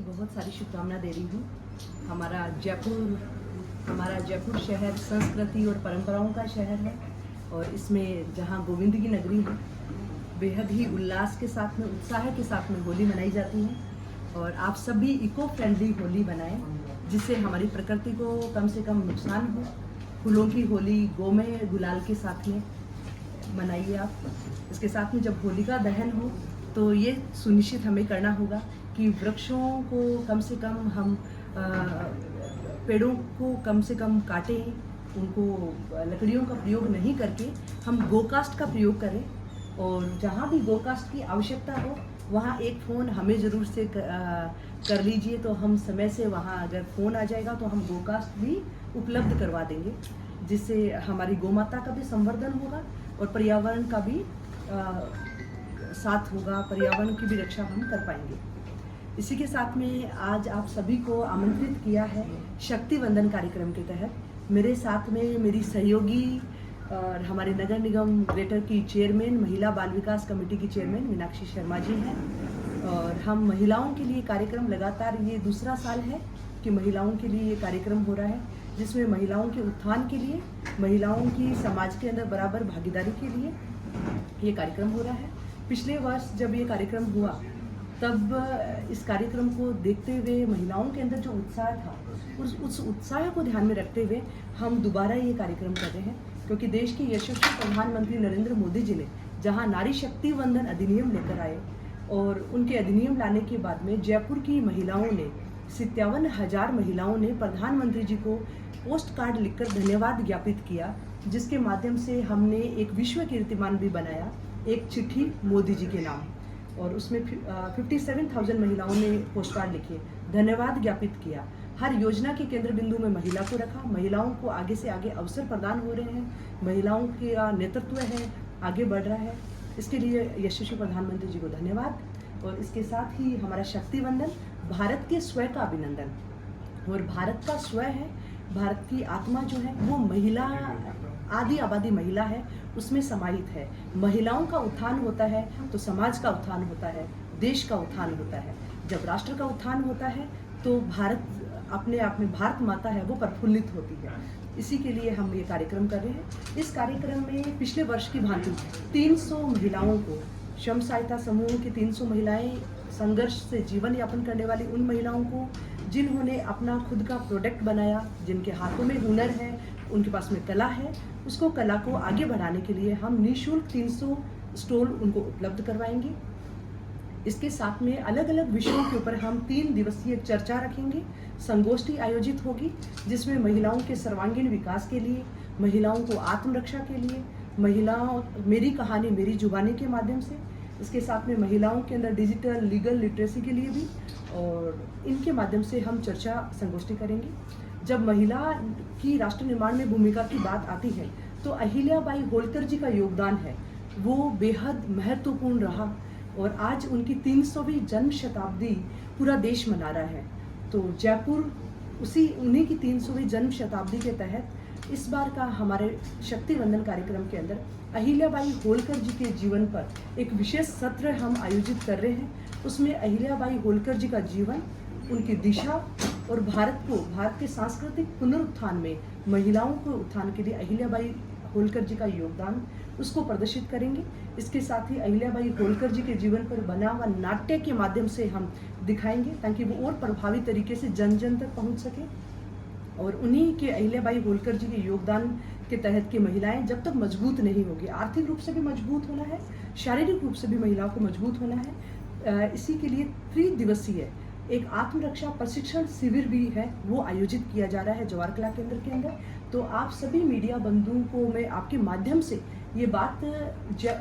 बहुत सारी शुभकामनाएं दे रही हूँ। हमारा जयपुर शहर संस्कृति और परंपराओं का शहर है और इसमें जहाँ गोविंद की नगरी है, बेहद ही उल्लास के साथ में, उत्साह के साथ में होली मनाई जाती है। और आप सभी इको फ्रेंडली होली बनाएं, जिससे हमारी प्रकृति को कम से कम नुकसान हो। फूलों की होली गोमय गुलाल के साथ में मनाइए आप। इसके साथ में जब होलिका दहन हो तो ये सुनिश्चित हमें करना होगा कि वृक्षों को कम से कम हम पेड़ों को कम से कम काटें, उनको लकड़ियों का प्रयोग नहीं करके हम गोकास्ट का प्रयोग करें। और जहाँ भी गोकास्ट की आवश्यकता हो वहाँ एक फ़ोन हमें ज़रूर से कर लीजिए, तो हम समय से वहाँ अगर फ़ोन आ जाएगा तो हम गोकास्ट भी उपलब्ध करवा देंगे, जिससे हमारी गोमाता का भी संवर्धन होगा और पर्यावरण का भी साथ होगा, पर्यावरण की भी रक्षा हम कर पाएंगे। इसी के साथ में आज आप सभी को आमंत्रित किया है शक्ति वंदन कार्यक्रम के तहत। मेरे साथ में मेरी सहयोगी और हमारे नगर निगम ग्रेटर की चेयरमैन, महिला बाल विकास कमेटी की चेयरमैन मीनाक्षी शर्मा जी हैं। और हम महिलाओं के लिए कार्यक्रम लगातार, ये दूसरा साल है कि महिलाओं के लिए ये कार्यक्रम हो रहा है, जिसमें महिलाओं के उत्थान के लिए, महिलाओं की समाज के अंदर बराबर भागीदारी के लिए ये कार्यक्रम हो रहा है। पिछले वर्ष जब ये कार्यक्रम हुआ तब इस कार्यक्रम को देखते हुए महिलाओं के अंदर जो उत्साह था, उस उत्साह को ध्यान में रखते हुए हम दोबारा ये कार्यक्रम कर रहे हैं, क्योंकि देश के यशस्वी प्रधानमंत्री नरेंद्र मोदी जी ने जहां नारी शक्ति वंदन अधिनियम लेकर आए और उनके अधिनियम लाने के बाद में जयपुर की महिलाओं ने 57,000 महिलाओं ने प्रधानमंत्री जी को पोस्ट कार्ड लिखकर धन्यवाद ज्ञापित किया, जिसके माध्यम से हमने एक विश्व कीर्तिमान भी बनाया, एक चिट्ठी मोदी जी के नाम। और उसमें 57,000 महिलाओं ने पोस्ट कार्ड लिखे, धन्यवाद ज्ञापित किया। हर योजना के केंद्र बिंदु में महिला को रखा, महिलाओं को आगे से आगे अवसर प्रदान हो रहे हैं, महिलाओं का नेतृत्व है, आगे बढ़ रहा है। इसके लिए यशस्वी प्रधानमंत्री जी को धन्यवाद। और इसके साथ ही हमारा शक्ति वंदन भारत के स्व का अभिनंदन। और भारत का स्व है, भारत की आत्मा जो है वो महिला, आधी आबादी महिला है, उसमें समाहित है। महिलाओं का उत्थान होता है तो समाज का उत्थान होता है, देश का उत्थान होता है। जब राष्ट्र का उत्थान होता है तो भारत अपने आप में, भारत माता है वो प्रफुल्लित होती है। इसी के लिए हम ये कार्यक्रम कर रहे हैं। इस कार्यक्रम में पिछले वर्ष की भांति 300 महिलाओं को, स्वयं सहायता समूह की 300 महिलाएं, संघर्ष से जीवन यापन करने वाली उन महिलाओं को जिन्होंने अपना खुद का प्रोडक्ट बनाया, जिनके हाथों में हुनर है, उनके पास में कला है, उसको कला को आगे बढ़ाने के लिए हम निःशुल्क 300 स्टॉल उनको उपलब्ध करवाएंगे। इसके साथ में अलग अलग विषयों के ऊपर हम 3 दिवसीय चर्चा रखेंगे, संगोष्ठी आयोजित होगी, जिसमें महिलाओं के सर्वांगीण विकास के लिए, महिलाओं को आत्मरक्षा के लिए, महिलाओं, मेरी कहानी मेरी जुबानी के माध्यम से, इसके साथ में महिलाओं के अंदर डिजिटल लीगल लिटरेसी के लिए भी, और इनके माध्यम से हम चर्चा संगोष्ठी करेंगे। जब महिला की राष्ट्र निर्माण में भूमिका की बात आती है तो अहिल्याबाई होलकर जी का योगदान है वो बेहद महत्वपूर्ण रहा, और आज उनकी 300वीं जन्म शताब्दी पूरा देश मना रहा है। तो जयपुर उन्हीं की 300वीं जन्म शताब्दी के तहत इस बार का हमारे शक्ति वंदन कार्यक्रम के अंदर अहिल्याबाई होलकर जी के जीवन पर एक विशेष सत्र हम आयोजित कर रहे हैं। उसमें अहिल्याबाई होलकर जी का जीवन, उनकी दिशा और भारत के सांस्कृतिक पुनरुत्थान में महिलाओं के उत्थान के लिए अहिल्याबाई होलकर जी का योगदान, उसको प्रदर्शित करेंगे। इसके साथ ही अहिल्याबाई होलकर जी के जीवन पर बना हुआ नाट्य के माध्यम से हम दिखाएंगे, ताकि वो और प्रभावी तरीके से जन जन तक पहुंच सके। और उन्हीं के अहिल्याबाई होलकर जी के योगदान के तहत की महिलाएं जब तक मजबूत नहीं होगी, आर्थिक रूप से भी मजबूत होना है, शारीरिक रूप से भी महिलाओं को मजबूत होना है, इसी के लिए 3 दिवसीय एक आत्मरक्षा प्रशिक्षण शिविर भी है, वो आयोजित किया जा रहा है जवाहर कला केंद्र के अंदर। तो आप सभी मीडिया बंधुओं को मैं आपके माध्यम से ये बात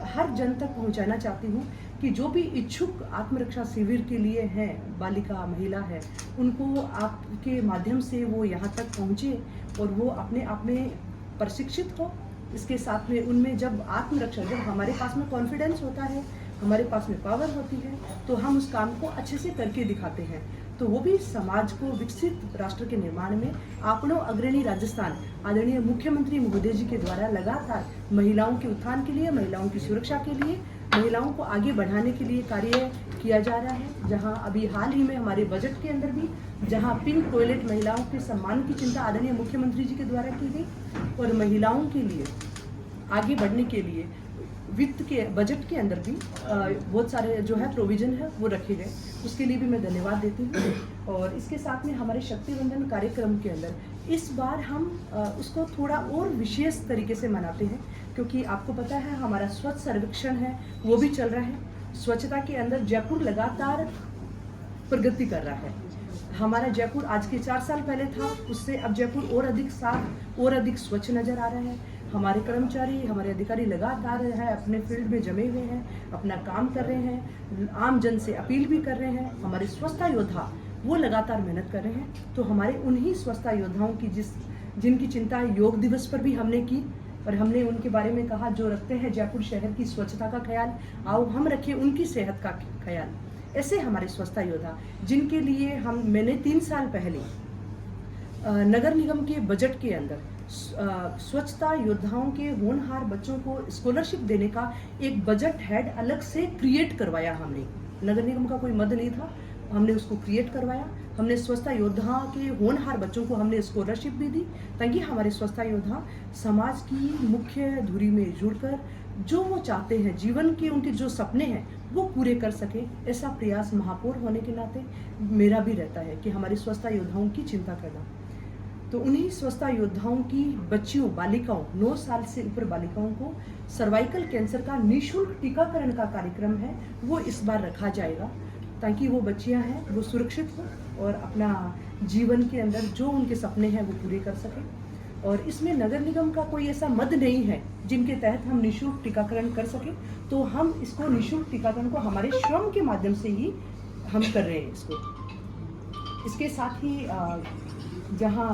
हर जन तक पहुंचाना चाहती हूँ कि जो भी इच्छुक आत्मरक्षा शिविर के लिए हैं, बालिका महिला है, उनको आपके माध्यम से वो यहाँ तक पहुँचे और वो अपने आप में प्रशिक्षित हो। इसके साथ में उनमें जब आत्मरक्षा, जब हमारे पास में कॉन्फिडेंस होता है, हमारे पास में पावर होती है, तो हम उस काम को अच्छे से करके दिखाते हैं। तो वो भी समाज को विकसित राष्ट्र के निर्माण में आपनो अग्रणी राजस्थान आदरणीय मुख्यमंत्री महोदय जी के द्वारा लगातार महिलाओं के उत्थान के लिए, महिलाओं की सुरक्षा के लिए महिलाओं को आगे बढ़ाने के लिए कार्य किया जा रहा है। जहां अभी हाल ही में हमारे बजट के अंदर भी जहां पिंक टॉयलेट महिलाओं के सम्मान की चिंता आदरणीय मुख्यमंत्री जी के द्वारा की गई और महिलाओं के लिए आगे बढ़ने के लिए वित्त के बजट के अंदर भी बहुत सारे जो है प्रोविजन है वो रखे गए, उसके लिए भी मैं धन्यवाद देती हूँ। और इसके साथ में हमारे शक्तिवंदन कार्यक्रम के अंदर इस बार हम उसको थोड़ा और विशेष तरीके से मनाते हैं, क्योंकि आपको पता है हमारा स्वच्छ सर्वेक्षण है वो भी चल रहा है। स्वच्छता के अंदर जयपुर लगातार प्रगति कर रहा है। हमारा जयपुर आज के 4 साल पहले था, उससे अब जयपुर और अधिक साफ और अधिक स्वच्छ नजर आ रहा है। हमारे कर्मचारी, हमारे अधिकारी लगातार है अपने फील्ड में जमे हुए हैं, अपना काम कर रहे हैं, आम जन से अपील भी कर रहे हैं। हमारे स्वच्छता योद्धा वो लगातार मेहनत कर रहे हैं। तो हमारे उन्हीं स्वच्छता योद्धाओं की जिनकी चिंता योग दिवस पर भी हमने की और हमने उनके बारे में कहा जो रखते हैं जयपुर शहर की स्वच्छता का ख्याल, आओ हम रखें उनकी सेहत का ख्याल। ऐसे हमारे स्वच्छता योद्धा जिनके लिए मैंने 3 साल पहले नगर निगम के बजट के अंदर स्वच्छता योद्धाओं के होनहार बच्चों को स्कॉलरशिप देने का एक बजट हेड अलग से क्रिएट करवाया। हमने नगर निगम का कोई मद नहीं था, हमने उसको क्रिएट करवाया। हमने स्वच्छता योद्धा के होनहार बच्चों को हमने स्कॉलरशिप भी दी ताकि हमारे स्वच्छता योद्धा समाज की मुख्य धुरी में जुड़कर जो वो चाहते हैं, जीवन के उनके जो सपने हैं वो पूरे कर सके। ऐसा प्रयास महापौर होने के नाते मेरा भी रहता है कि हमारे स्वच्छता योद्धाओं की चिंता करना। तो उन्हीं स्वच्छता योद्धाओं की बच्चियों, बालिकाओं, 9 साल से ऊपर बालिकाओं को सर्वाइकल कैंसर का निःशुल्क टीकाकरण का कार्यक्रम है वो इस बार रखा जाएगा, ताकि वो बच्चियां हैं वो सुरक्षित हो और अपना जीवन के अंदर जो उनके सपने हैं वो पूरे कर सकें। और इसमें नगर निगम का कोई ऐसा मद नहीं है जिनके तहत हम निःशुल्क टीकाकरण कर सकें, तो हम इसको निःशुल्क टीकाकरण को हमारे श्रम के माध्यम से ही हम कर रहे हैं इसको। इसके साथ ही जहाँ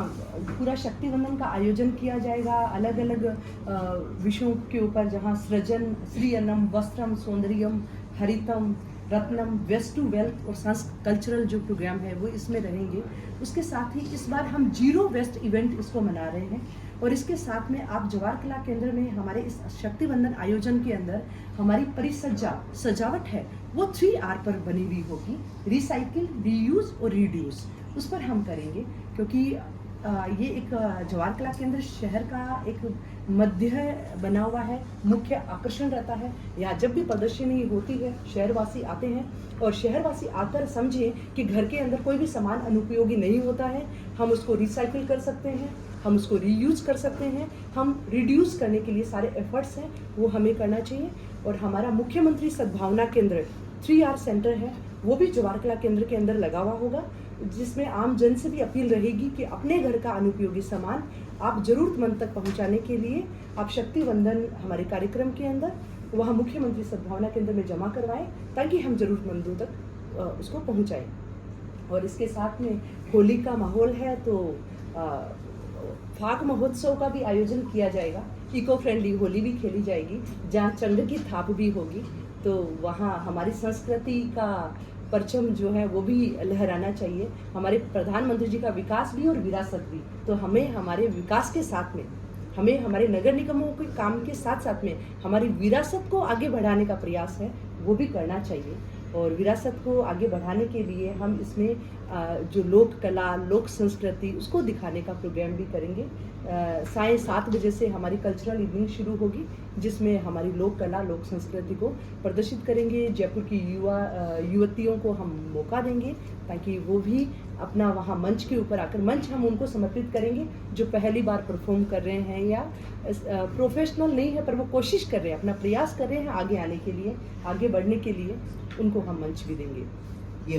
पूरा शक्तिवंदन का आयोजन किया जाएगा अलग अलग विषयों के ऊपर, जहाँ सृजन, श्री अन्नम, वस्त्रम, Saundaryam, हरितम, Ratnam, waste to wealth और कल्चरल जो प्रोग्राम है वो इसमें रहेंगे। उसके साथ ही इस बार हम 0 वेस्ट इवेंट इसको मना रहे हैं। और इसके साथ में आप जवाहर कला केंद्र में हमारे इस शक्तिवंदन आयोजन के अंदर हमारी सजावट है वो 3R पर बनी हुई होगी, रिसाइकिल, रीयूज और रिड्यूस। उस पर हम करेंगे, क्योंकि ये एक जवाहर कला केंद्र शहर का एक मध्य बना हुआ है, मुख्य आकर्षण रहता है। यहाँ जब भी प्रदर्शनी होती है शहरवासी आते हैं और शहरवासी आकर समझे कि घर के अंदर कोई भी सामान अनुपयोगी नहीं होता है, हम उसको रिसाइकिल कर सकते हैं, हम उसको रीयूज कर सकते हैं, हम रिड्यूस करने के लिए सारे एफर्ट्स हैं वो हमें करना चाहिए। और हमारा मुख्यमंत्री सद्भावना केंद्र 3R सेंटर है वो भी जवाहर कला केंद्र के अंदर लगा हुआ होगा, जिसमें आम जन से भी अपील रहेगी कि अपने घर का अनुपयोगी सामान आप जरूरतमंद तक पहुंचाने के लिए आप शक्तिवंदन हमारे कार्यक्रम के अंदर वहाँ मुख्यमंत्री सद्भावना केंद्र में जमा करवाएं, ताकि हम जरूरतमंदों तक उसको पहुंचाएं। और इसके साथ में होली का माहौल है तो फाग महोत्सव का भी आयोजन किया जाएगा। इको फ्रेंडली होली भी खेली जाएगी, जहाँ चंद्र की थाप भी होगी, तो वहाँ हमारी संस्कृति का परचम जो है वो भी लहराना चाहिए। हमारे प्रधानमंत्री जी का विकास भी और विरासत भी, तो हमें हमारे विकास के साथ में, हमें हमारे नगर निगमों के काम के साथ साथ में हमारी विरासत को आगे बढ़ाने का प्रयास है वो भी करना चाहिए। और विरासत को आगे बढ़ाने के लिए हम इसमें जो लोक कला, लोक संस्कृति उसको दिखाने का प्रोग्राम भी करेंगे। साढ़े 7 बजे से हमारी कल्चरल इवनिंग शुरू होगी, जिसमें हमारी लोक कला, लोक संस्कृति को प्रदर्शित करेंगे। जयपुर की युवतियों को हम मौका देंगे ताकि वो भी अपना वहाँ मंच के ऊपर आकर, मंच हम उनको समर्पित करेंगे जो पहली बार परफॉर्म कर रहे हैं या प्रोफेशनल नहीं है पर वो कोशिश कर रहे हैं, अपना प्रयास कर रहे हैं आगे आने के लिए, आगे बढ़ने के लिए, उनको हम मंच भी देंगे। ये